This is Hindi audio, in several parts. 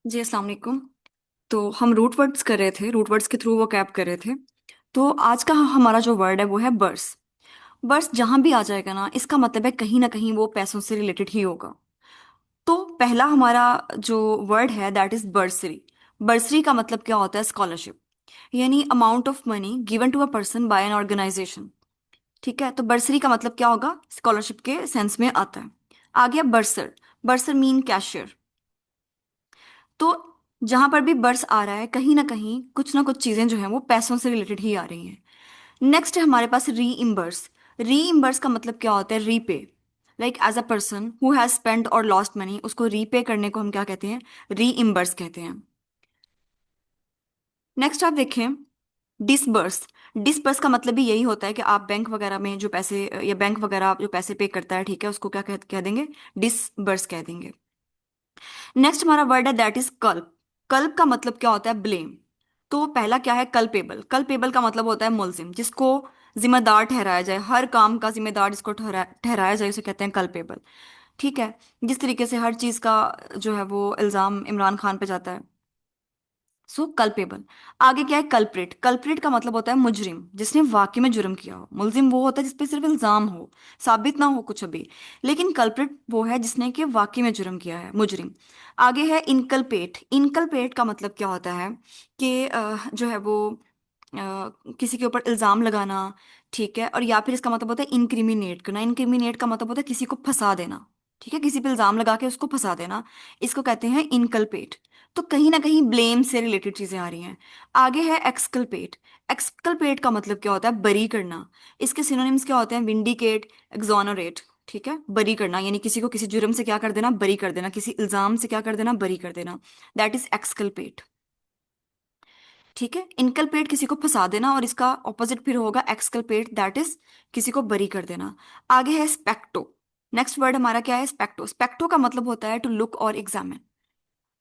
जी अस्सलाम वालेकुम। तो हम रूट वर्ड्स कर रहे थे, रूट वर्ड्स के थ्रू वो कैप कर रहे थे। तो आज का हमारा जो वर्ड है वो है बर्स। बर्स जहां भी आ जाएगा ना, इसका मतलब है कहीं ना कहीं वो पैसों से रिलेटेड ही होगा। तो पहला हमारा जो वर्ड है दैट इज बर्सरी। बर्सरी का मतलब क्या होता है? स्कॉलरशिप, यानी amount of money given to a person by an organisation. ठीक है, तो बर्सरी का मतलब क्या होगा? स्कॉलरशिप के सेंस में आता है। आ गया बर्सर। बर्सर मीन कैशियर। तो जहां पर भी बर्स आ रहा है, कहीं ना कुछ चीजें जो हैं वो पैसों से रिलेटेड ही आ रही हैं। नेक्स्ट है हमारे पास री इम्बर्स। री इम्बर्स का मतलब क्या होता है? Repay. Like as a person who has spent or lost money, उसको रीपे करने को हम क्या कहते हैं? री इम्बर्स कहते हैं। नेक्स्ट आप देखें, डिसबर्स। डिसबर्स का मतलब भी यही होता है कि आप बैंक वगैरह में जो पैसे या बैंक वगैरह आप जो पैसे पे करता है, ठीक है, उसको क्या कह देंगे? डिसबर्स कह देंगे। नेक्स्ट हमारा वर्ड है दैट इज कल्प। कल्प का मतलब क्या होता है? ब्लेम। तो पहला क्या है? कल्पेबल। कल्पेबल का मतलब होता है मुलजिम, जिसको जिम्मेदार ठहराया जाए, हर काम का जिम्मेदार जिसको ठहराया जाए उसे कहते हैं कल्पेबल। ठीक है, जिस तरीके से हर चीज का जो है वो इल्जाम इमरान खान पे जाता है। सो कल्पेबल। आगे क्या है? कल्प्रिट। कल्प्रिट का मतलब होता है मुजरिम, जिसने वाकई में जुर्म किया हो। मुलजिम वो होता है जिसपे सिर्फ इल्जाम हो, साबित ना हो कुछ अभी। लेकिन कल्प्रिट वो है जिसने कि वाकई में जुर्म किया है, मुजरिम। आगे है इनकल्पेट। इनकल्पेट का मतलब क्या होता है? कि जो है वो किसी के ऊपर इल्जाम लगाना। ठीक है, और या फिर इसका मतलब होता है इनक्रिमिनेट करना। इनक्रिमिनेट का मतलब होता है किसी को फंसा देना। ठीक है, किसी पे इल्जाम लगा के उसको फंसा देना, इसको कहते हैं इनकल्पेट। तो कहीं ना कहीं ब्लेम से रिलेटेड चीजें आ रही हैं। आगे है एक्सकल्पेट। एक्सकल्पेट का मतलब क्या होता है? बरी करना। इसके सिनोनिम्स क्या होते हैं? Vindicate, exonerate. ठीक है, बरी करना यानी किसी को किसी जुर्म से क्या कर देना? बरी कर देना, किसी इल्जाम से क्या कर देना? बरी कर देना। That is exculpate. ठीक है, इनकल्पेट किसी को फंसा देना, और इसका ऑपोजिट फिर होगा एक्सकल्पेट, दैट इज किसी को बरी कर देना। आगे है स्पेक्टो। नेक्स्ट वर्ड हमारा क्या है? स्पेक्टो। स्पेक्टो का मतलब होता है टू लुक और एग्जामिन।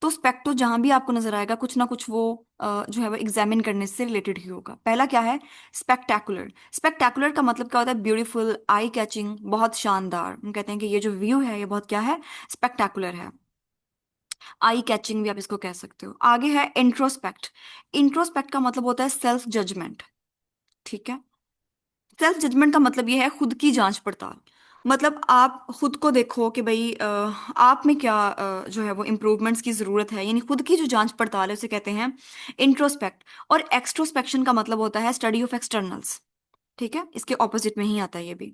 तो स्पेक्टो जहां भी आपको नजर आएगा, कुछ ना कुछ वो जो है वो एग्जामिन करने से रिलेटेड ही होगा। पहला क्या है? स्पेक्टैकुलर। स्पेक्टैकुलर का मतलब क्या होता है? ब्यूटीफुल, आई कैचिंग, बहुत शानदार। हम कहते हैं कि ये जो व्यू है ये बहुत क्या है? स्पेक्टैकुलर है। आई कैचिंग भी आप इसको कह सकते हो। आगे है इंट्रोस्पेक्ट। इंट्रोस्पेक्ट का मतलब होता है सेल्फ जजमेंट। ठीक है, सेल्फ जजमेंट का मतलब ये है खुद की जांच पड़ताल। मतलब आप खुद को देखो कि भाई आप में क्या जो है वो इम्प्रूवमेंट्स की ज़रूरत है, यानी खुद की जो जांच पड़ताल है उसे कहते हैं इंट्रोस्पेक्ट। और एक्सट्रोस्पेक्शन का मतलब होता है स्टडी ऑफ एक्सटर्नल्स। ठीक है, इसके ऑपोजिट में ही आता है ये भी।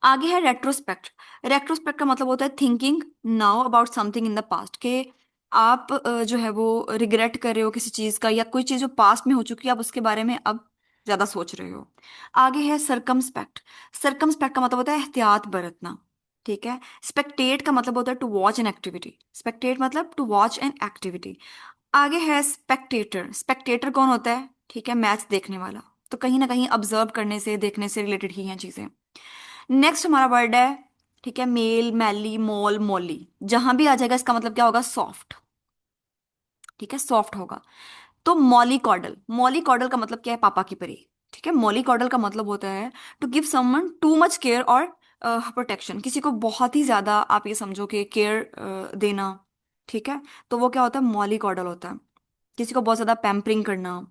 आगे है रेट्रोस्पेक्ट। रेट्रोस्पेक्ट का मतलब होता है thinking now about something in the past, के आप जो है वो रिग्रेट कर रहे हो किसी चीज़ का, या कोई चीज़ जो पास्ट में हो चुकी है आप उसके बारे में अब ज़्यादा सोच रहे हो। आगे है सरकमस्पेक्ट। सरकमस्पेक्ट का मतलब होता है एहतियात बरतना। ठीक है, स्पेक्टेट का मतलब होता है to watch an activity. Spectate मतलब टू वॉच एन एक्टिविटी। आगे है स्पेक्टेटर। स्पेक्टेटर कौन होता है? ठीक है, मैच देखने वाला। तो कहीं ना कहीं ऑब्जर्व करने से, देखने से रिलेटेड ही हैं चीजें। नेक्स्ट हमारा वर्ड है, ठीक है, मेल, मैली, मोल, मोली। जहां भी आ जाएगा इसका मतलब क्या होगा? सॉफ्ट। ठीक है, सॉफ्ट होगा। तो मॉली कॉडल। मॉली कॉडल का मतलब क्या है? पापा की परी। ठीक है, मॉली कॉडल का मतलब होता है to give someone too much care और प्रोटेक्शन। किसी को बहुत ही ज्यादा आप ये समझो कि केयर देना। ठीक है, तो वो क्या होता है? मॉली कॉडल होता है, किसी को बहुत ज्यादा पैम्परिंग करना।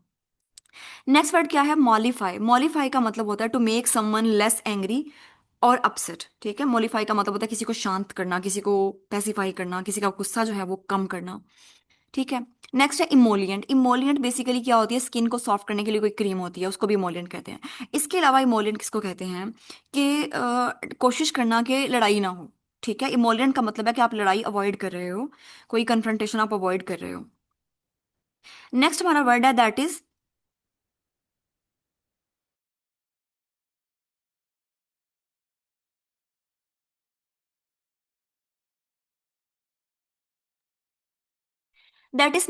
नेक्स्ट वर्ड क्या है? मॉलिफाई। मॉलिफाई का मतलब होता है to make someone less angry और अपसेट। ठीक है, मॉलिफाई का मतलब होता है किसी को शांत करना, किसी को पैसिफाई करना, किसी का गुस्सा जो है वो कम करना। ठीक है, नेक्स्ट है इमोलियंट। इमोलियंट बेसिकली क्या होती है? स्किन को सॉफ्ट करने के लिए कोई क्रीम होती है, उसको भी इमोलियंट कहते हैं। इसके अलावा इमोलियंट किसको कहते हैं? कि कोशिश करना कि लड़ाई ना हो। ठीक है, इमोलियंट का मतलब है कि आप लड़ाई अवॉइड कर रहे हो, कोई कन्फ्रंटेशन आप अवॉइड कर रहे हो। नेक्स्ट हमारा वर्ड है दैट इज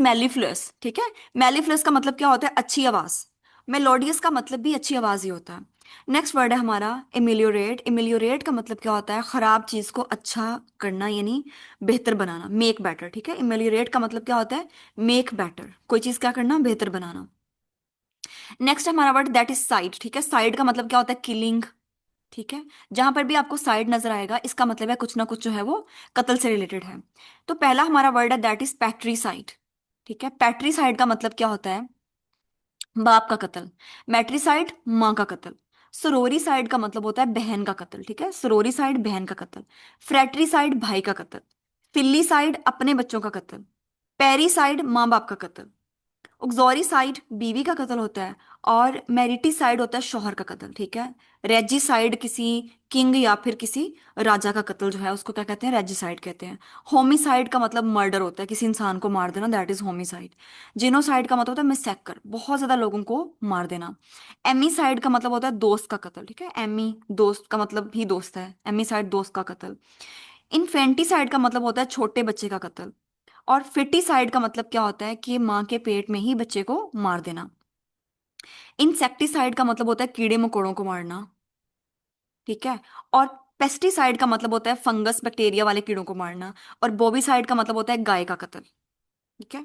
मेलिफ्लस। ठीक है, मेलिफ्लस का मतलब क्या होता है? अच्छी आवाज। मेलोडियस का मतलब भी अच्छी आवाज ही होता है। नेक्स्ट वर्ड है हमारा इमिलियोरेट। इमिलियोरेट का मतलब क्या होता है? खराब चीज को अच्छा करना, यानी बेहतर बनाना, मेक बेटर। ठीक है, इमिलियोरेट का मतलब क्या होता है? मेक बेटर, कोई चीज क्या करना? बेहतर बनाना। नेक्स्ट हमारा वर्ड दैट इज साइड। ठीक है, साइड का मतलब क्या होता है? किलिंग। ठीक है। जहां पर भी आपको साइड नजर आएगा इसका मतलब है कुछ ना कुछ जो है वो कत्ल से रिलेटेड है। तो पहला हमारा वर्ड है दैट इज पैट्रीसाइड। ठीक है, पैट्रीसाइड का मतलब क्या होता है? बाप का कत्ल। मैट्रिसाइड माँ का कत्ल। सरोरीसाइड का मतलब होता है बहन का कत्ल। ठीक है, सरोरीसाइड बहन का कत्ल। फ्रेट्रीसाइड भाई का कत्ल। फिल्लीसाइड अपने बच्चों का कत्ल। पेरीसाइड माँ बाप का कत्ल। ऑक्सोरीसाइड बीवी का कत्ल होता है। और मेरिटिसाइड होता है शौहर का कत्ल। ठीक है। रेजिसाइड किसी किंग या फिर किसी राजा का कत्ल जो है उसको क्या कहते हैं? रेजिसाइड कहते हैं। होमिसाइड का मतलब मर्डर होता है, किसी इंसान को मार देना, दैट इज होमिसाइड। जिनोसाइड का मतलब होता है मैसेकर, बहुत ज्यादा लोगों को मार देना। एमीसाइड का मतलब होता है दोस्त का कत्ल। ठीक है, एमी दोस्त का मतलब भी दोस्त है, एमीसाइड दोस्त का कत्ल। इन्फेंटिसाइड का मतलब होता है छोटे बच्चे का कत्ल। और फिटिसाइड का मतलब क्या होता है कि माँ के पेट में ही बच्चे को मार देना। इंसेक्टिसाइड का मतलब होता है कीड़े मकोड़ों को मारना। ठीक है। और पेस्टिसाइड का मतलब होता है फंगस बैक्टीरिया वाले कीड़ों को मारना। और बोविसाइड का मतलब होता है गाय का कत्ल। ठीक है।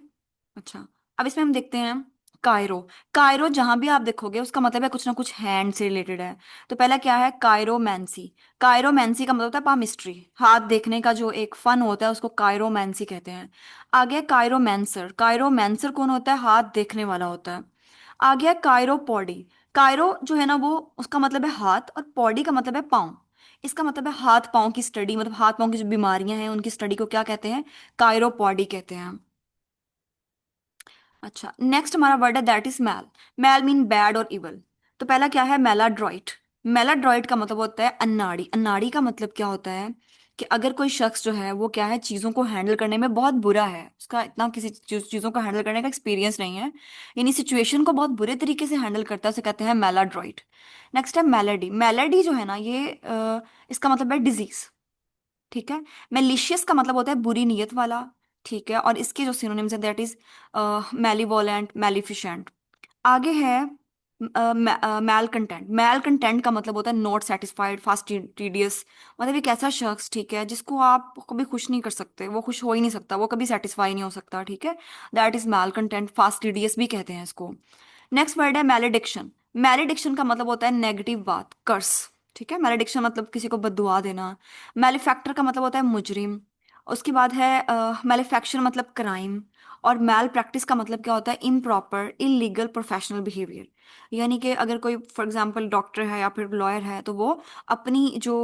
अच्छा, अब इसमें हम देखते हैं कायरो। कायरो जहां भी आप देखोगे उसका मतलब है कुछ ना कुछ हैंड से रिलेटेड है। तो पहला क्या है? कायरोमैंसी। कायरोमैंसी का मतलब होता है पामिस्ट्री, हाथ देखने का जो एक फन होता है उसको कायरोमैंसी कहते हैं। आगे कायरोमैंसर। कायरोमैंसर कौन होता है? हाथ देखने वाला होता है। आगे है कायरोपॉडी। कायरो जो है ना वो उसका मतलब है हाथ, और पॉडी का मतलब है पाँव। इसका मतलब है हाथ पाँव की स्टडी, मतलब हाथ पाँव की जो बीमारियां हैं उनकी स्टडी को क्या कहते हैं? कायरोपॉडी कहते हैं। अच्छा, नेक्स्ट हमारा वर्ड है that is mal. Mal mean bad और इवल। तो पहला क्या है? मेलाड्रॉइट। मेलाड्रॉइट का मतलब होता है अनाड़ी। अनाड़ी का मतलब क्या होता है कि अगर कोई शख्स जो है वो क्या है, चीज़ों को हैंडल करने में बहुत बुरा है, उसका इतना किसी चीज़ों को हैंडल करने का एक्सपीरियंस नहीं है, यानी सिचुएशन को बहुत बुरे तरीके से हैंडल करता है, उसे कहते हैं मेलाड्रॉइट। नेक्स्ट है मेलेडी। मेलेडी जो है ना ये इसका मतलब है डिजीज। ठीक है। मेलिशियस का मतलब होता है बुरी नीयत वाला। ठीक है, और इसके जो सिनोनिम्स है दैट इज मेलीवोलेंट, मेलिफिशेंट। आगे है मैल कंटेंट। मैल कंटेंट का मतलब होता है नॉट सेटिस्फाइड, फास्टिडियस। मतलब एक ऐसा शख्स, ठीक है, जिसको आप कभी खुश नहीं कर सकते, वो खुश हो ही नहीं सकता, वो कभी सेटिस्फाई नहीं हो सकता। ठीक है, that is malcontent, fastidious भी कहते हैं इसको। नेक्स्ट वर्ड है मैलेडिक्शन। मैलेडिक्शन का मतलब होता है नेगेटिव बात, कर्स। ठीक है, मैलेडिक्शन मतलब किसी को बददुआ देना। मैलिफैक्टर का मतलब होता है मुजरिम। उसके बाद है मैलिफैक्चर मतलब क्राइम। और मैल प्रैक्टिस का मतलब क्या होता है? Improper illegal professional behaviour. यानी कि अगर कोई फॉर एग्जांपल डॉक्टर है या फिर लॉयर है तो वो अपनी जो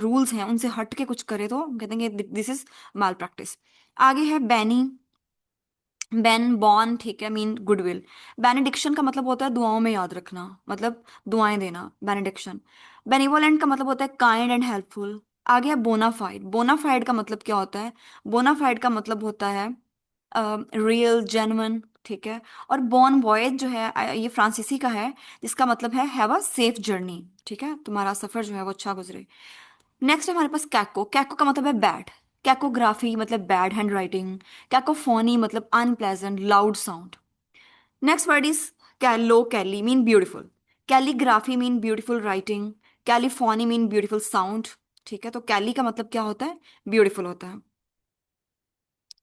रूल्स हैं उनसे हट के कुछ करे तो हम कहते हैं दिस इज मैल प्रैक्टिस। आगे है बैनी। बेन बॉन, ठीक है, मीन गुडविल। बेनेडिक्शन का मतलब होता है दुआओं में याद रखना, मतलब दुआएं देना, बेनेडिक्शन। बेनिवोलेंट का मतलब होता है काइंड एंड हेल्पफुल। आगे है बोनाफाइड। बोनाफाइड का मतलब क्या होता है? बोनाफाइड का मतलब होता है रियल, जेन्युइन। ठीक है। और बॉन वॉयज जो है ये फ्रांसीसी का है, जिसका मतलब है हैव अ सेफ जर्नी। ठीक है, तुम्हारा सफर जो है वो अच्छा गुजरे। नेक्स्ट है हमारे पास कैको। कैको का मतलब है बैड। कैकोग्राफी मतलब बैड हैंड राइटिंग। कैकोफोनी मतलब unpleasant loud sound. Next word is calo. Calli mean beautiful. Calligraphy mean beautiful writing. Calliphony mean beautiful sound. ठीक है, तो कैली का मतलब क्या होता है? ब्यूटीफुल होता है।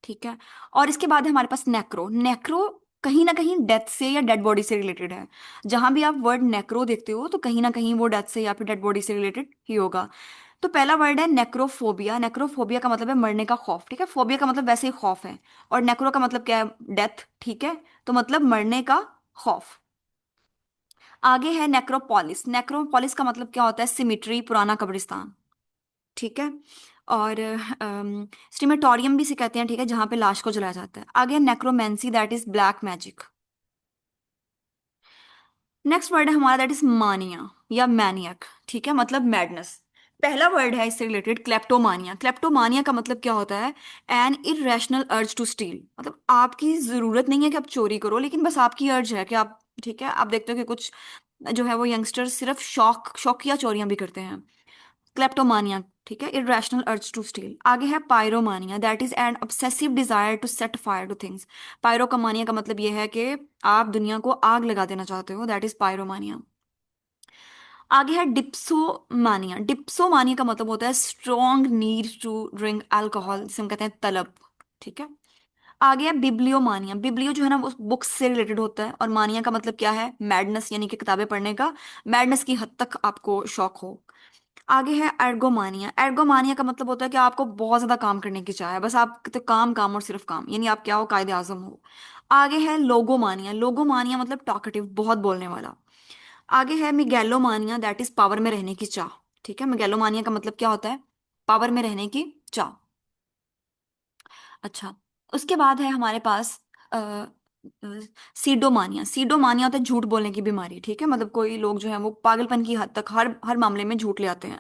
ठीक है। और इसके बाद है हमारे पास नेक्रो। नेक्रो कहीं ना कहीं डेथ से या डेड बॉडी से रिलेटेड है। जहां भी आप वर्ड नेक्रो देखते हो तो कहीं ना कहीं वो डेथ से या फिर डेड बॉडी से रिलेटेड ही होगा। तो पहला वर्ड है नेक्रोफोबिया। नेक्रोफोबिया का मतलब है मरने का खौफ। ठीक है, फोबिया का मतलब वैसे ही खौफ है। और नेक्रो का मतलब क्या है? डेथ। ठीक है, तो मतलब मरने का खौफ। आगे है नेक्रोपोलिस। नेक्रोपोलिस का मतलब क्या होता है? सिमिट्री, पुराना कब्रिस्तान। ठीक है। और स्टीमेटोरियम भी से कहते हैं, ठीक है, जहां पे लाश को जलाया जाता है। आगे necromancy, that is black magic. Next word है हमारा दैट इज मानिया या मैनियक। ठीक है, मतलब मैडनेस। पहला वर्ड है इससे रिलेटेड क्लेप्टोमानिया। क्लेप्टोमानिया का मतलब क्या होता है? An irrational urge to steal. मतलब आपकी जरूरत नहीं है कि आप चोरी करो, लेकिन बस आपकी अर्ज है कि आप, ठीक है, आप देखते हो कि कुछ जो है वो यंगस्टर्स सिर्फ शौकिया चोरियां भी करते हैं। क्लेप्टोमानिया, ठीक है, इरेशनल अर्ज टू स्टील। आगे है pyromania, that is an obsessive desire to set fire to things. Pyromania का मतलब ये है कि आप दुनिया को आग लगा देना चाहते हो, दैट इज पायरोमानिया। आगे है डिप्सोमानिया। डिप्सोमानिया का मतलब होता है strong need to drink alcohol, जिसे हम कहते हैं तलब। ठीक है। आगे है बिब्लियोमानिया। बिब्लियो जो है ना वो बुक्स से रिलेटेड होता है, और मानिया का मतलब क्या है? मैडनेस, यानी कि किताबें पढ़ने का, मैडनेस की हद तक आपको शौक हो। आगे है एर्गोमानिया। एर्गोमानिया का मतलब होता है कि आपको बहुत ज्यादा काम करने की चाह है, बस आप तो काम काम और सिर्फ काम, यानी आप क्या हो, कायदे आजम हो। आगे है लोगोमानिया। लोगोमानिया मतलब टॉकेटिव, बहुत बोलने वाला। आगे है मिगैलोमानिया, दैट इज पावर में रहने की चाह। ठीक है, मिगैलोमानिया का मतलब क्या होता है? पावर में रहने की चाह। अच्छा, उसके बाद है हमारे पास सीडोमानिया। सीडोमानिया होता है झूठ बोलने की बीमारी। ठीक है, मतलब कोई लोग जो है वो पागलपन की हद तक हर हर मामले में झूठ ले आते हैं।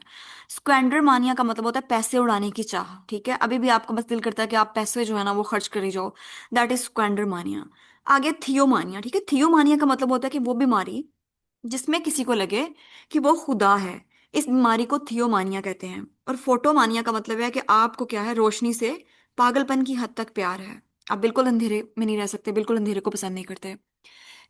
स्क्वेंडर मानिया का मतलब होता है पैसे उड़ाने की चाह। ठीक है, अभी भी आपका बस दिल करता है कि आप पैसे जो है ना वो खर्च करी जाओ, दैट इज स्क्वेंडर मानिया। आगे थियोमानिया। ठीक है, थियोमानिया का मतलब होता है कि वो बीमारी जिसमें किसी को लगे कि वो खुदा है, इस बीमारी को थियोमानिया कहते हैं। और फोटोमानिया का मतलब है कि आपको क्या है, रोशनी से पागलपन की हद तक प्यार है, आप बिल्कुल अंधेरे में नहीं रह सकते, बिल्कुल अंधेरे को पसंद नहीं करते।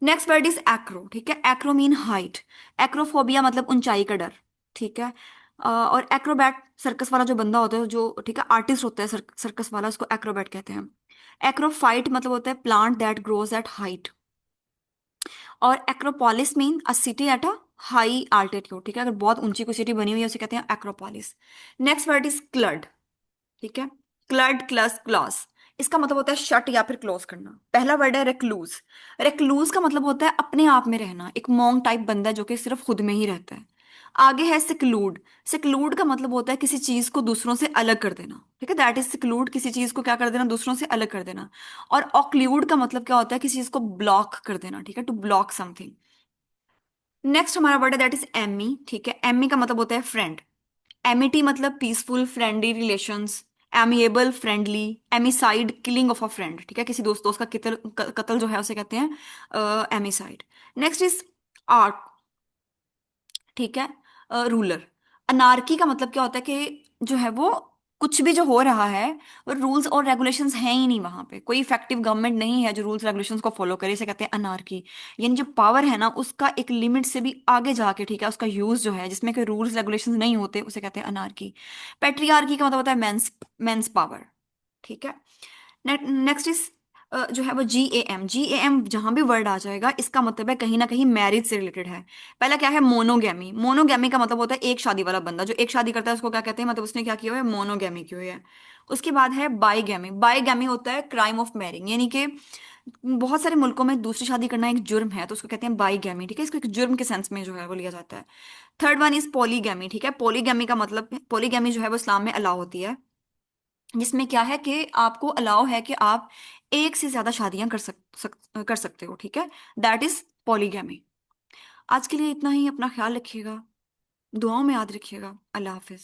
Next word is Acro. ठीक है, एक्रो मीन हाइट। एक्रोफोबिया मतलब ऊंचाई का डर। ठीक है, और एक्रोबैट सर्कस वाला जो बंदा होता है, जो ठीक है आर्टिस्ट होता है सर्कस वाला, उसको एक्रोबैट कहते हैं। एक्रोफाइट मतलब होता है plant that grows at height. और acropolis mean a city at a high altitude. ठीक है, अगर बहुत ऊंची कोई सिटी बनी हुई है उसे कहते हैं acropolis. Next word is clude. ठीक है, क्लड क्लस क्लॉस, इसका मतलब होता है शट या फिर क्लोज करना। पहला वर्ड है रेक्लूज। रेक्लूज का मतलब होता है अपने आप में रहना, एक मॉन्क टाइप बंदा जो कि सिर्फ खुद में ही रहता है। आगे है सिक्लूड। सिक्लूड का मतलब होता है किसी चीज को दूसरों से अलग कर देना। ठीक है, दैट इज सिक्लूड, किसी चीज को क्या कर देना, दूसरों से अलग कर देना। और ऑक्लूड का मतलब क्या होता है, किसी चीज को ब्लॉक कर देना। ठीक है, टू ब्लॉक समथिंग। नेक्स्ट हमारा वर्ड है दैट इज एमी। ठीक है, एमी का मतलब होता है फ्रेंड। एमिटी मतलब peaceful friendly relations. Amiable friendly. Amicide killing of a friend. ठीक है, किसी दोस्त दोस्त का कत्ल कत्ल जो है उसे कहते हैं एमिसाइड। Next is art. ठीक है, रूलर। अनार्की का मतलब क्या होता है कि जो है वो कुछ भी जो हो रहा है, रूल्स और रेगुलेशंस हैं ही नहीं, वहां पे कोई इफेक्टिव गवर्नमेंट नहीं है जो रूल्स रेगुलेशंस को फॉलो करे, इसे कहते हैं अनार्की। यानी जो पावर है ना उसका एक लिमिट से भी आगे जाके, ठीक है, उसका यूज जो है जिसमें कोई रूल्स रेगुलेशंस नहीं होते उसे कहते हैं अनार्की। पेट्रियार्की का मतलब होता है मेंस मेंस पावर। ठीक है, नेक्स्ट इज जो है वो GAM। GAM जहां भी वर्ड आ जाएगा इसका मतलब है कहीं ना कहीं मैरिज से रिलेटेड है। पहला क्या है, मोनोगैमी। मोनोगैमी का मतलब होता है एक शादी वाला बंदा, जो एक शादी करता है उसको क्या कहते हैं, मतलब उसने क्या किया हुआ है, मोनोगैमी की हुई है। उसके बाद है बाईगैमी। बाईगैमी होता है क्राइम ऑफ मैरिंग, यानी कि बहुत सारे मुल्कों में दूसरी शादी करना एक जुर्म है, तो उसको कहते हैं बाईगैमी। ठीक है, इसको एक जुर्म के सेंस में जो है वो लिया जाता है। Third one is polygamy. ठीक है, पॉलीगैमी का मतलब, पॉलीगैमी जो है वो इस्लाम में अलाउ होती है, जिसमें क्या है कि आपको अलाउ है कि आप एक से ज्यादा शादियां कर सकते हो। ठीक है, दैट इज पॉलीगैमी। आज के लिए इतना ही, अपना ख्याल रखिएगा, दुआओं में याद रखिएगा। अल्लाह हाफिज।